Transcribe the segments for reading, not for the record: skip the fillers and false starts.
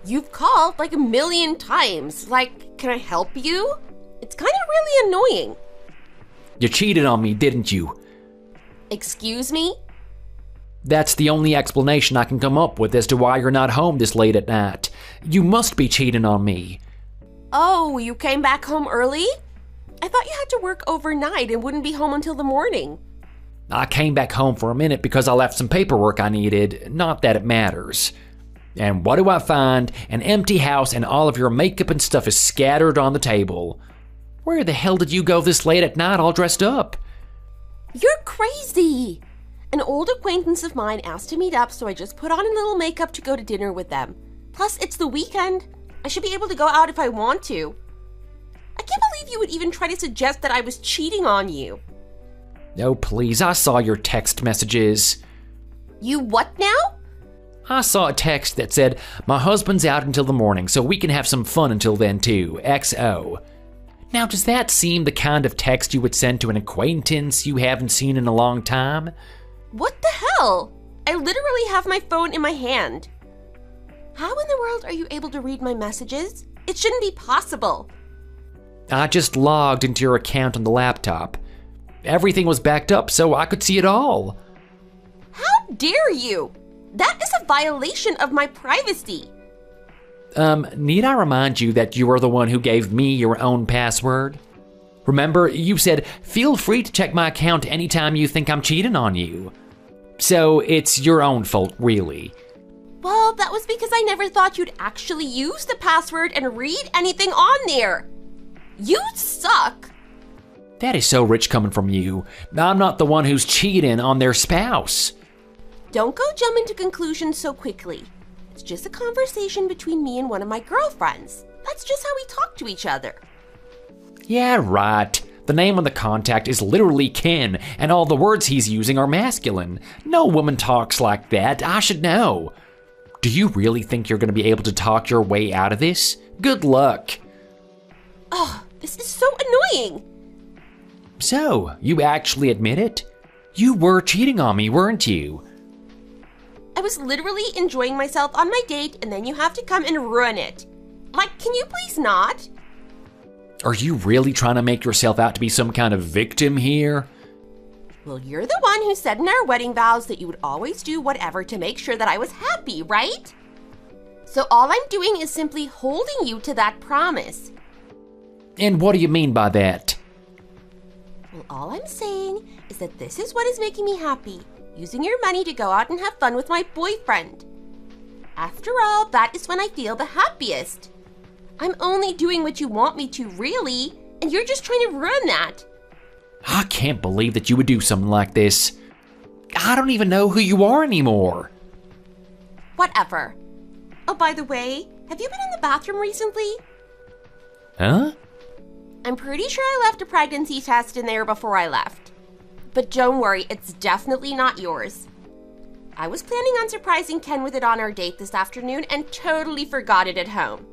You've called like a million times. Like, can I help you? It's kind of really annoying. You cheated on me, didn't you? Excuse me? That's the only explanation I can come up with as to why you're not home this late at night. You must be cheating on me. Oh, you came back home early? I thought you had to work overnight and wouldn't be home until the morning. I came back home for a minute because I left some paperwork I needed, not that it matters. And what do I find? An empty house and all of your makeup and stuff is scattered on the table. Where the hell did you go this late at night all dressed up? You're crazy! An old acquaintance of mine asked to meet up, so I just put on a little makeup to go to dinner with them. Plus, it's the weekend. I should be able to go out if I want to. I can't believe you would even try to suggest that I was cheating on you. Oh, please, I saw your text messages. You what now? I saw a text that said, "My husband's out until the morning, so we can have some fun until then too, XO. Now, does that seem the kind of text you would send to an acquaintance you haven't seen in a long time? What the hell? I literally have my phone in my hand. How in the world are you able to read my messages? It shouldn't be possible. I just logged into your account on the laptop. Everything was backed up so I could see it all. How dare you? That is a violation of my privacy. Need I remind you that you are the one who gave me your own password? Remember, you said, feel free to check my account anytime you think I'm cheating on you. So it's your own fault, really. Well, that was because I never thought you'd actually use the password and read anything on there. You suck. That is so rich coming from you. I'm not the one who's cheating on their spouse. Don't go jump into conclusions so quickly. It's just a conversation between me and one of my girlfriends. That's just how we talk to each other. Yeah, right. The name on the contact is literally Ken, and all the words he's using are masculine. No woman talks like that. I should know. Do you really think you're going to be able to talk your way out of this? Good luck. Oh, this is so annoying. So, you actually admit it? You were cheating on me, weren't you? I was literally enjoying myself on my date, and then you have to come and ruin it. Like, can you please not? Are you really trying to make yourself out to be some kind of victim here? Well, you're the one who said in our wedding vows that you would always do whatever to make sure that I was happy, right? So all I'm doing is simply holding you to that promise. And what do you mean by that? Well, all I'm saying is that this is what is making me happy. Using your money to go out and have fun with my boyfriend. After all, that is when I feel the happiest. I'm only doing what you want me to, really, and you're just trying to ruin that. I can't believe that you would do something like this. I don't even know who you are anymore. Whatever. Oh, by the way, have you been in the bathroom recently? Huh? I'm pretty sure I left a pregnancy test in there before I left. But don't worry, it's definitely not yours. I was planning on surprising Ken with it on our date this afternoon and totally forgot it at home.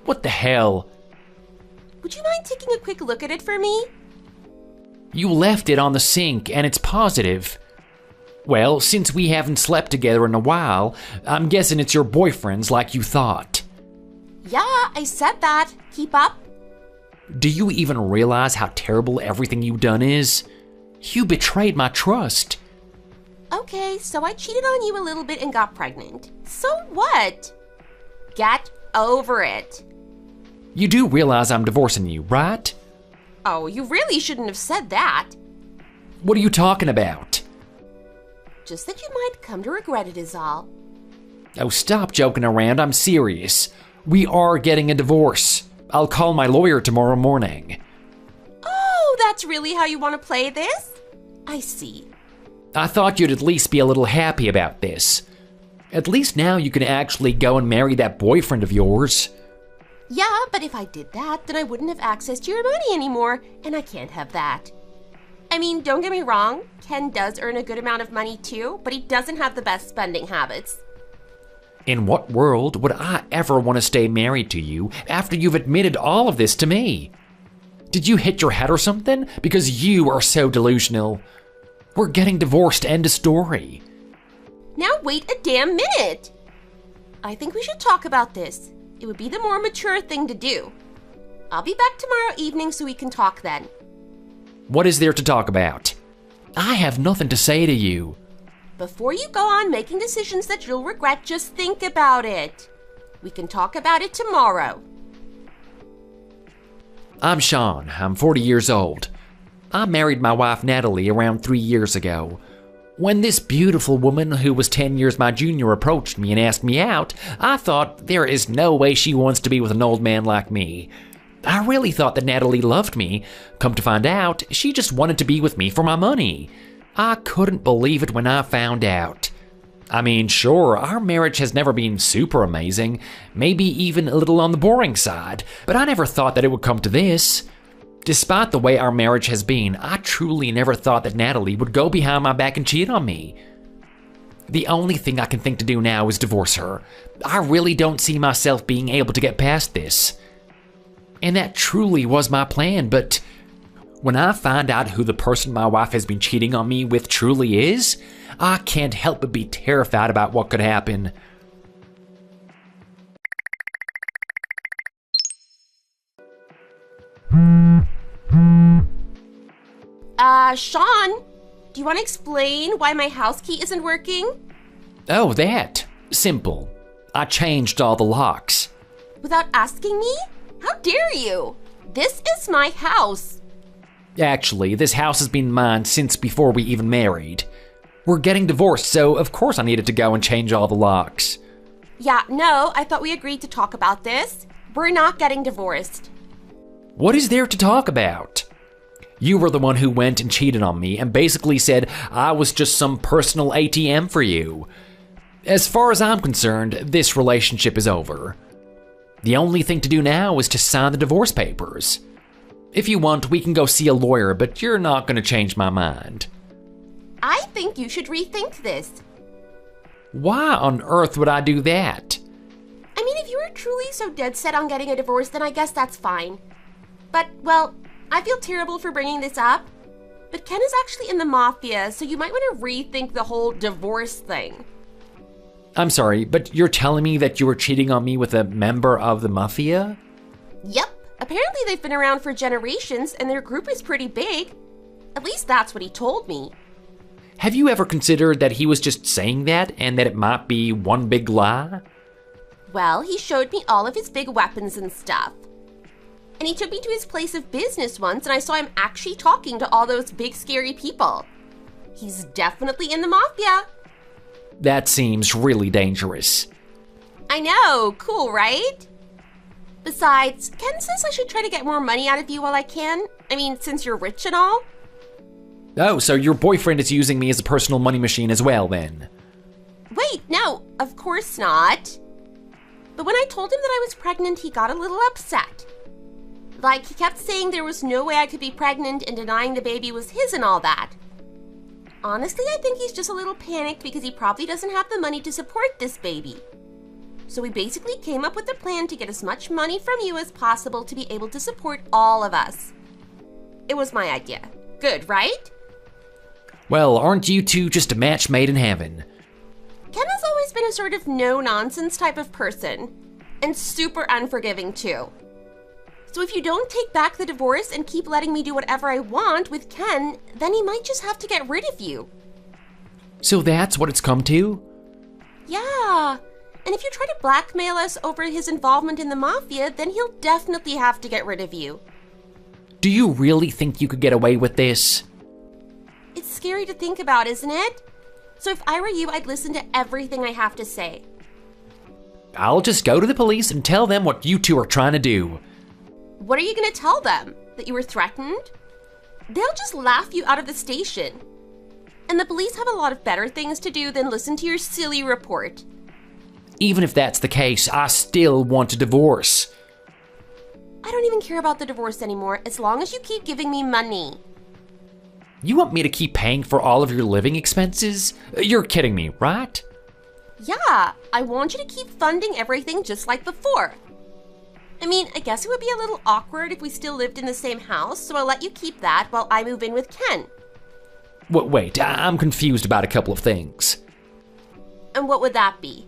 What the hell? Would you mind taking a quick look at it for me? You left it on the sink and it's positive. Well, since we haven't slept together in a while, I'm guessing it's your boyfriend's like you thought. Yeah, I said that. Keep up. Do you even realize how terrible everything you've done is? You betrayed my trust. Okay, so I cheated on you a little bit and got pregnant. So what? Get over it. You do realize I'm divorcing you, right? Oh, you really shouldn't have said that. What are you talking about? Just that you might come to regret it is all. Oh, stop joking around. I'm serious. We are getting a divorce. I'll call my lawyer tomorrow morning. Oh, that's really how you want to play this? I see. I thought you'd at least be a little happy about this. At least now you can actually go and marry that boyfriend of yours. Yeah, but if I did that, then I wouldn't have access to your money anymore, and I can't have that. I mean, don't get me wrong, Ken does earn a good amount of money too, but he doesn't have the best spending habits. In what world would I ever want to stay married to you after you've admitted all of this to me? Did you hit your head or something? Because you are so delusional. We're getting divorced, end of story. Now wait a damn minute. I think we should talk about this. It would be the more mature thing to do. I'll be back tomorrow evening so we can talk then. What is there to talk about? I have nothing to say to you. Before you go on making decisions that you'll regret, just think about it. We can talk about it tomorrow. I'm Sean. I'm 40 years old. I married my wife Natalie around 3 years ago. When this beautiful woman who was 10 years my junior approached me and asked me out, I thought there is no way she wants to be with an old man like me. I really thought that Natalie loved me. Come to find out, she just wanted to be with me for my money. I couldn't believe it when I found out. I mean, sure, our marriage has never been super amazing, maybe even a little on the boring side, but I never thought that it would come to this. Despite the way our marriage has been, I truly never thought that Natalie would go behind my back and cheat on me. The only thing I can think to do now is divorce her. I really don't see myself being able to get past this. And that truly was my plan, but when I find out who the person my wife has been cheating on me with truly is, I can't help but be terrified about what could happen. Sean, do you want to explain why my house key isn't working? Oh, that. Simple. I changed all the locks. Without asking me? How dare you? This is my house. Actually, this house has been mine since before we even married. We're getting divorced, so of course I needed to go and change all the locks. Yeah, no, I thought we agreed to talk about this. We're not getting divorced. What is there to talk about? You were the one who went and cheated on me and basically said I was just some personal ATM for you. As far as I'm concerned, this relationship is over. The only thing to do now is to sign the divorce papers. If you want, we can go see a lawyer, but you're not going to change my mind. I think you should rethink this. Why on earth would I do that? I mean, if you were truly so dead set on getting a divorce, then I guess that's fine. But, well, I feel terrible for bringing this up, but Ken is actually in the mafia, so you might want to rethink the whole divorce thing. I'm sorry, but you're telling me that you were cheating on me with a member of the mafia? Yep. Apparently they've been around for generations, and their group is pretty big. At least that's what he told me. Have you ever considered that he was just saying that and that it might be one big lie? Well, he showed me all of his big weapons and stuff. And he took me to his place of business once, and I saw him actually talking to all those big scary people. He's definitely in the mafia. That seems really dangerous. I know, cool, right? Besides, Ken says I should try to get more money out of you while I can. I mean, since you're rich and all. Oh, so your boyfriend is using me as a personal money machine as well, then? Wait, no, of course not. But when I told him that I was pregnant, he got a little upset. Like, he kept saying there was no way I could be pregnant and denying the baby was his and all that. Honestly, I think he's just a little panicked because he probably doesn't have the money to support this baby. So we basically came up with a plan to get as much money from you as possible to be able to support all of us. It was my idea. Good, right? Well, aren't you two just a match made in heaven? Ken has always been a sort of no-nonsense type of person, and super unforgiving too. So if you don't take back the divorce and keep letting me do whatever I want with Ken, then he might just have to get rid of you. So that's what it's come to? Yeah. And if you try to blackmail us over his involvement in the mafia, then he'll definitely have to get rid of you. Do you really think you could get away with this? It's scary to think about, isn't it? So if I were you, I'd listen to everything I have to say. I'll just go to the police and tell them what you two are trying to do. What are you going to tell them? That you were threatened? They'll just laugh you out of the station. And the police have a lot of better things to do than listen to your silly report. Even if that's the case, I still want a divorce. I don't even care about the divorce anymore, as long as you keep giving me money. You want me to keep paying for all of your living expenses? You're kidding me, right? Yeah, I want you to keep funding everything just like before. I mean, I guess it would be a little awkward if we still lived in the same house, so I'll let you keep that while I move in with Ken. Wait, I'm confused about a couple of things. And what would that be?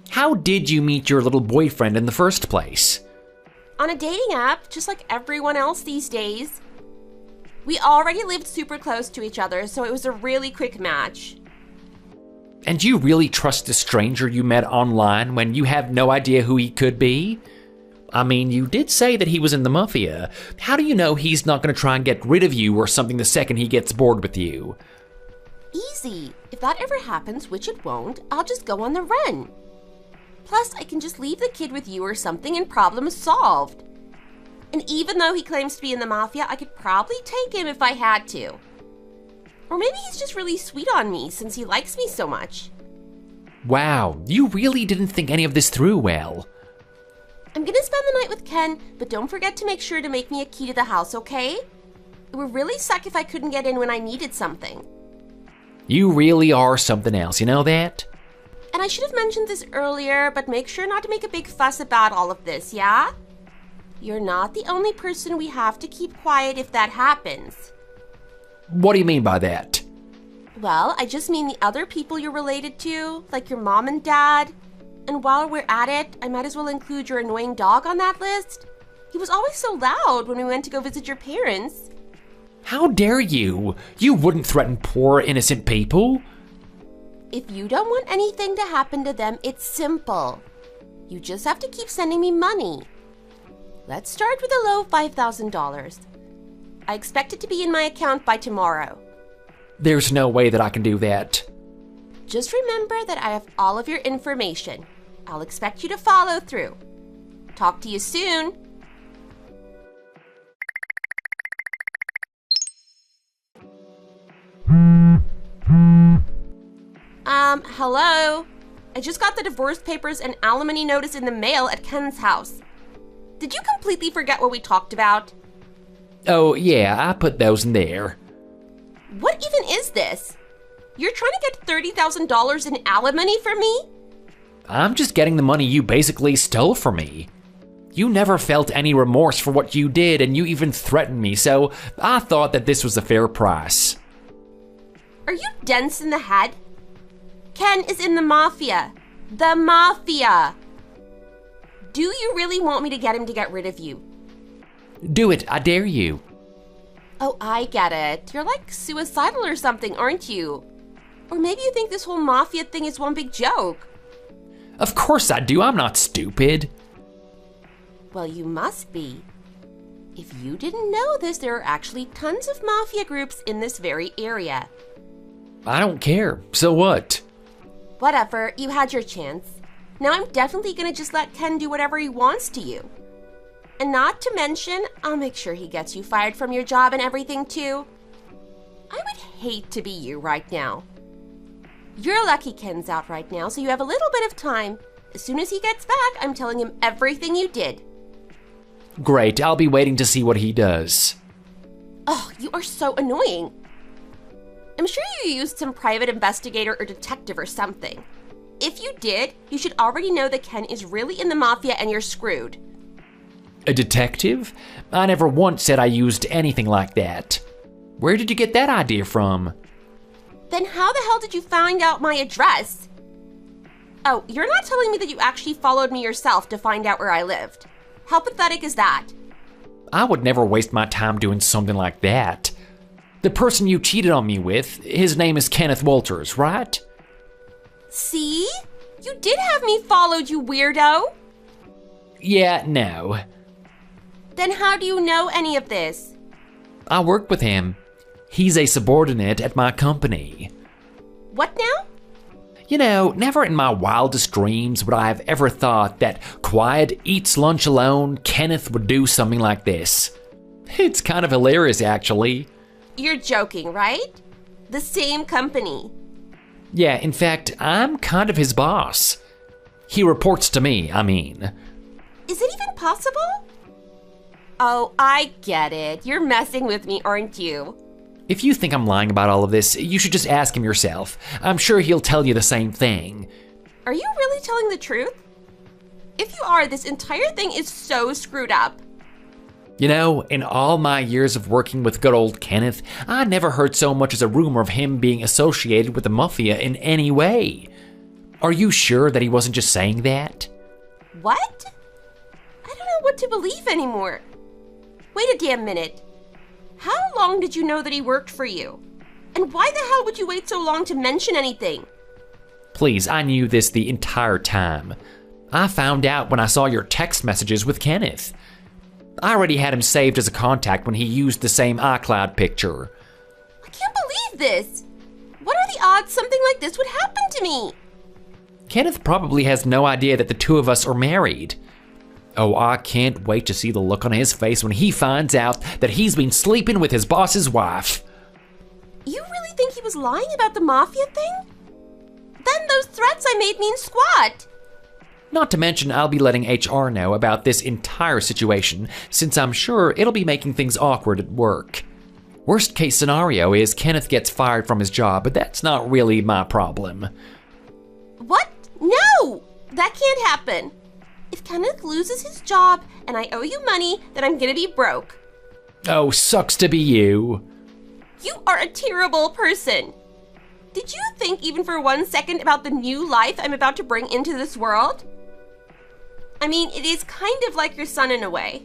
How did you meet your little boyfriend in the first place? On a dating app, just like everyone else these days. We already lived super close to each other, so it was a really quick match. And you really trust a stranger you met online when you have no idea who he could be? I mean, you did say that he was in the mafia. How do you know he's not going to try and get rid of you or something the second he gets bored with you? Easy. If that ever happens, which it won't, I'll just go on the run. Plus, I can just leave the kid with you or something and problem solved. And even though he claims to be in the mafia, I could probably take him if I had to. Or maybe he's just really sweet on me since he likes me so much. Wow, you really didn't think any of this through well. I'm gonna spend the night with Ken, but don't forget to make sure to make me a key to the house, okay? It would really suck if I couldn't get in when I needed something. You really are something else, you know that? And I should have mentioned this earlier, but make sure not to make a big fuss about all of this, yeah? You're not the only person we have to keep quiet if that happens. What do you mean by that? Well, I just mean the other people you're related to, like your mom and dad. And while we're at it, I might as well include your annoying dog on that list. He was always so loud when we went to go visit your parents. How dare you? You wouldn't threaten poor, innocent people. If you don't want anything to happen to them, it's simple. You just have to keep sending me money. Let's start with a low $5,000. I expect it to be in my account by tomorrow. There's no way that I can do that. Just remember that I have all of your information. I'll expect you to follow through. Talk to you soon. Hello? I just got the divorce papers and alimony notice in the mail at Ken's house. Did you completely forget what we talked about? Oh, yeah, I put those in there. What even is this? You're trying to get $30,000 in alimony from me? I'm just getting the money you basically stole from me. You never felt any remorse for what you did, and you even threatened me, so I thought that this was a fair price. Are you dense in the head? Ken is in the mafia. The mafia! Do you really want me to get him to get rid of you? Do it, I dare you. Oh, I get it. You're like suicidal or something, aren't you? Or maybe you think this whole mafia thing is one big joke. Of course I do, I'm not stupid. Well, you must be. If you didn't know this, there are actually tons of mafia groups in this very area. I don't care, so what? Whatever, you had your chance. Now I'm definitely gonna just let Ken do whatever he wants to you. And not to mention, I'll make sure he gets you fired from your job and everything too. I would hate to be you right now. You're lucky Ken's out right now, so you have a little bit of time. As soon as he gets back, I'm telling him everything you did. Great, I'll be waiting to see what he does. Oh, you are so annoying. I'm sure you used some private investigator or detective or something. If you did, you should already know that Ken is really in the mafia and you're screwed. A detective? I never once said I used anything like that. Where did you get that idea from? Then how the hell did you find out my address? Oh, you're not telling me that you actually followed me yourself to find out where I lived. How pathetic is that? I would never waste my time doing something like that. The person you cheated on me with, his name is Kenneth Walters, right? See? You did have me followed, you weirdo! Yeah, no. Then how do you know any of this? I work with him. He's a subordinate at my company. What now? You know, never in my wildest dreams would I have ever thought that quiet, eats lunch alone, Kenneth would do something like this. It's kind of hilarious, actually. You're joking, right? The same company. Yeah, in fact, I'm kind of his boss. He reports to me, I mean. Is it even possible? Oh, I get it. You're messing with me, aren't you? If you think I'm lying about all of this, you should just ask him yourself. I'm sure he'll tell you the same thing. Are you really telling the truth? If you are, this entire thing is so screwed up. You know, in all my years of working with good old Kenneth, I never heard so much as a rumor of him being associated with the mafia in any way. Are you sure that he wasn't just saying that? What? I don't know what to believe anymore. Wait a damn minute. How long did you know that he worked for you? And why the hell would you wait so long to mention anything? Please, I knew this the entire time. I found out when I saw your text messages with Kenneth. I already had him saved as a contact when he used the same iCloud picture. I can't believe this. What are the odds something like this would happen to me? Kenneth probably has no idea that the two of us are married. Oh, I can't wait to see the look on his face when he finds out that he's been sleeping with his boss's wife. You really think he was lying about the mafia thing? Then those threats I made mean squat. Not to mention, I'll be letting HR know about this entire situation, since I'm sure it'll be making things awkward at work. Worst case scenario is Kenneth gets fired from his job, but that's not really my problem. What? No! That can't happen. If Kenneth loses his job and I owe you money, then I'm gonna be broke. Oh, sucks to be you. You are a terrible person. Did you think even for 1 second about the new life I'm about to bring into this world? I mean, it is kind of like your son in a way.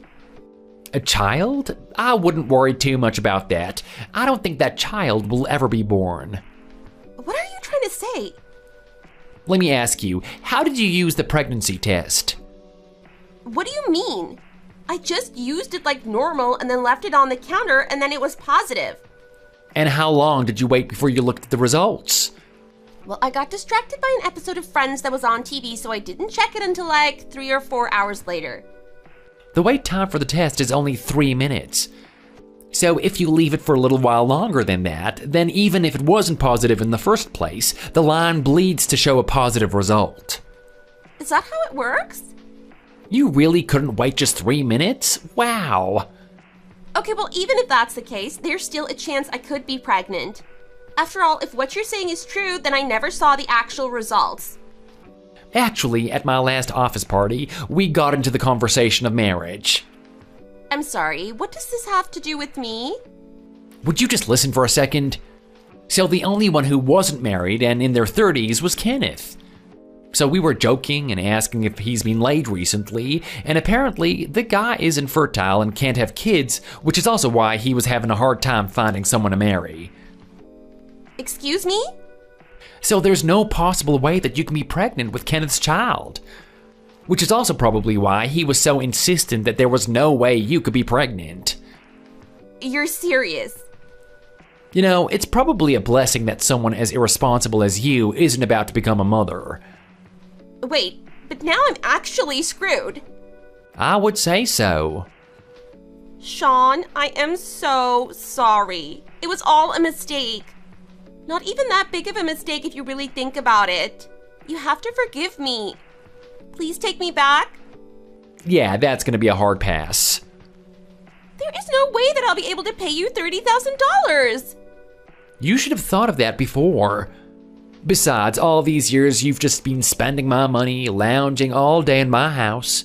A child? I wouldn't worry too much about that. I don't think that child will ever be born. What are you trying to say? Let me ask you, how did you use the pregnancy test? What do you mean? I just used it like normal and then left it on the counter and then it was positive. And how long did you wait before you looked at the results? Well, I got distracted by an episode of Friends that was on TV, so I didn't check it until like 3 or 4 hours later. The wait time for the test is only 3 minutes. So if you leave it for a little while longer than that, then even if it wasn't positive in the first place, the line bleeds to show a positive result. Is that how it works? You really couldn't wait just 3 minutes? Wow. Okay, well, even if that's the case, there's still a chance I could be pregnant. After all, if what you're saying is true, then I never saw the actual results. Actually, at my last office party, we got into the conversation of marriage. I'm sorry, what does this have to do with me? Would you just listen for a second? So the only one who wasn't married and in their 30s was Kenneth. So we were joking and asking if he's been laid recently, and apparently the guy is infertile and can't have kids, which is also why he was having a hard time finding someone to marry. Excuse me? So there's no possible way that you can be pregnant with Kenneth's child. Which is also probably why he was so insistent that there was no way you could be pregnant. You're serious? You know, it's probably a blessing that someone as irresponsible as you isn't about to become a mother. Wait, but now I'm actually screwed. I would say so. Sean, I am so sorry. It was all a mistake. Not even that big of a mistake if you really think about it. You have to forgive me. Please take me back. Yeah, that's gonna be a hard pass. There is no way that I'll be able to pay you $30,000. You should have thought of that before. Besides, all these years you've just been spending my money, lounging all day in my house.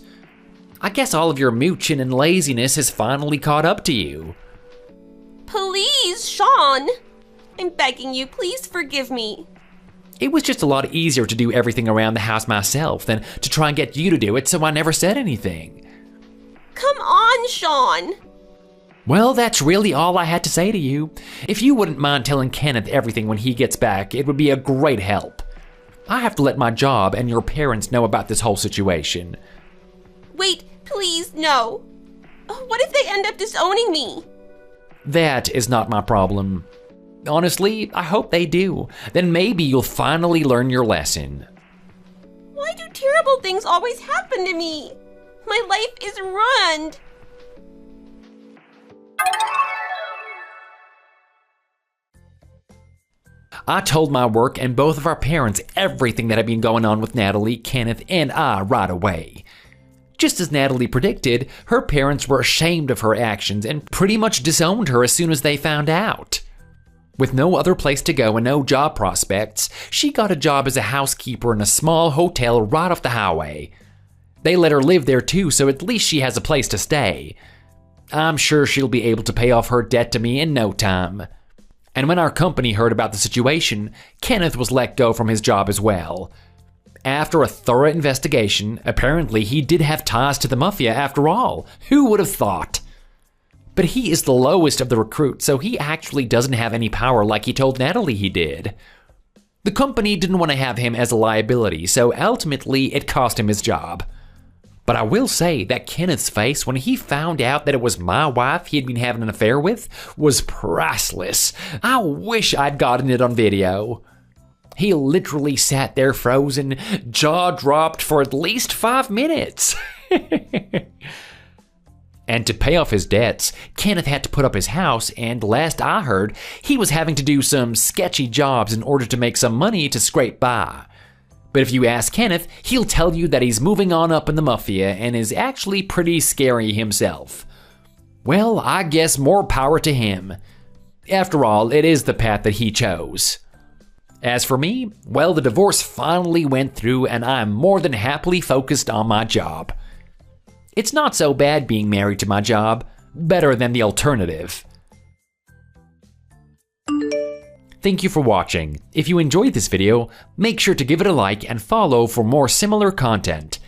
I guess all of your mooching and laziness has finally caught up to you. Please, Sean. I'm begging you, please forgive me. It was just a lot easier to do everything around the house myself than to try and get you to do it, so I never said anything. Come on, Sean. Well, that's really all I had to say to you. If you wouldn't mind telling Kenneth everything when he gets back, it would be a great help. I have to let my job and your parents know about this whole situation. Wait, please, no. What if they end up disowning me? That is not my problem. Honestly, I hope they do. Then maybe you'll finally learn your lesson. Why do terrible things always happen to me? My life is ruined. I told my work and both of our parents everything that had been going on with Natalie, Kenneth, and I right away. Just as Natalie predicted, her parents were ashamed of her actions and pretty much disowned her as soon as they found out. With no other place to go and no job prospects, she got a job as a housekeeper in a small hotel right off the highway. They let her live there too, so at least she has a place to stay. I'm sure she'll be able to pay off her debt to me in no time. And when our company heard about the situation, Kenneth was let go from his job as well. After a thorough investigation, apparently he did have ties to the mafia after all. Who would have thought? But he is the lowest of the recruits, so he actually doesn't have any power like he told Natalie he did. The company didn't want to have him as a liability, so ultimately it cost him his job. But I will say that Kenneth's face when he found out that it was my wife he had been having an affair with was priceless. I wish I'd gotten it on video. He literally sat there frozen, jaw dropped for at least 5 minutes. And to pay off his debts, Kenneth had to put up his house, and last I heard, he was having to do some sketchy jobs in order to make some money to scrape by. But if you ask Kenneth, he'll tell you that he's moving on up in the mafia and is actually pretty scary himself. Well, I guess more power to him. After all, it is the path that he chose. As for me, well, the divorce finally went through and I'm more than happily focused on my job. It's not so bad being married to my job, better than the alternative. Thank you for watching. If you enjoyed this video, make sure to give it a like and follow for more similar content.